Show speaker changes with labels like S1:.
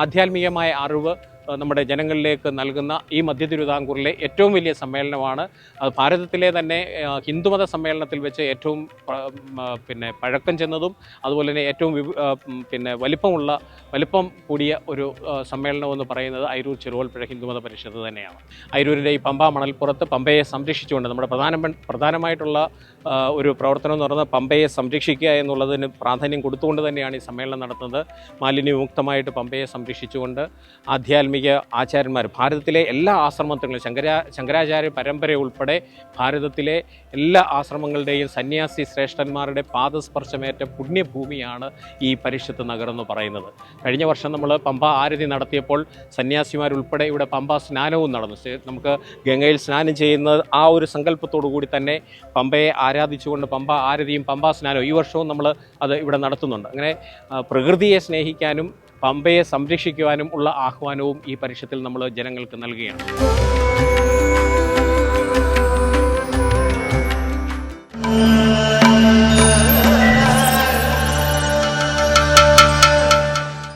S1: ആധ്യാത്മികമായ അറിവ് നമ്മുടെ ജനങ്ങളിലേക്ക് നൽകുന്ന ഈ മധ്യ തിരുവിതാംകൂറിലെ ഏറ്റവും വലിയ സമ്മേളനമാണ്. അത് ഭാരതത്തിലെ തന്നെ ഹിന്ദുമത സമ്മേളനത്തിൽ വെച്ച് ഏറ്റവും പഴക്കം ചെന്നതും അതുപോലെ തന്നെ ഏറ്റവും വലിപ്പം കൂടിയ ഒരു സമ്മേളനം എന്ന് പറയുന്നത് അയിരൂർ ചെറുകോൽപ്പുഴ ഹിന്ദുമത പരിഷത്ത് തന്നെയാണ്. അയിരൂരിൻ്റെ ഈ പമ്പ മണൽപ്പുറത്ത് പമ്പയെ സംരക്ഷിച്ചുകൊണ്ട് നമ്മുടെ പ്രധാനമായിട്ടുള്ള ഒരു പ്രവർത്തനം എന്ന് പറയുന്നത് പമ്പയെ സംരക്ഷിക്കുക എന്നുള്ളതിന് പ്രാധാന്യം കൊടുത്തുകൊണ്ട് തന്നെയാണ് ഈ സമ്മേളനം നടത്തുന്നത്. മാലിന്യമുക്തമായിട്ട് പമ്പയെ സംരക്ഷിച്ചുകൊണ്ട് ആധ്യാത്മിക ആചാര്യന്മാർ ഭാരതത്തിലെ എല്ലാ ആശ്രമത്തിലും ശങ്കരാചാര്യ പരമ്പര ഉൾപ്പെടെ ഭാരതത്തിലെ എല്ലാ ആശ്രമങ്ങളുടെയും സന്യാസി ശ്രേഷ്ഠന്മാരുടെ പാദസ്പർശമേറ്റ പുണ്യഭൂമിയാണ് ഈ പരിഷത്ത് നഗരം എന്ന് പറയുന്നത്. കഴിഞ്ഞ വർഷം നമ്മൾ പമ്പ ആരതി നടത്തിയപ്പോൾ സന്യാസിമാരുൾപ്പെടെ ഇവിടെ പമ്പ സ്നാനവും നടന്നു. നമുക്ക് ഗംഗയിൽ സ്നാനം ചെയ്യുന്ന ആ ഒരു സങ്കല്പത്തോടു കൂടി തന്നെ പമ്പയെ ആരാധിച്ചുകൊണ്ട് പമ്പ ആരതിയും പമ്പ സ്നാനവും ഈ വർഷവും നമ്മൾ അത് ഇവിടെ നടത്തുന്നുണ്ട്. അങ്ങനെ പ്രകൃതിയെ സ്നേഹിക്കാനും പമ്പയെ സംരക്ഷിക്കുവാനും ഉള്ള ആഹ്വാനവും ഈ പരിഷത്തിൽ നമ്മൾ ജനങ്ങൾക്ക് നൽകുകയാണ്.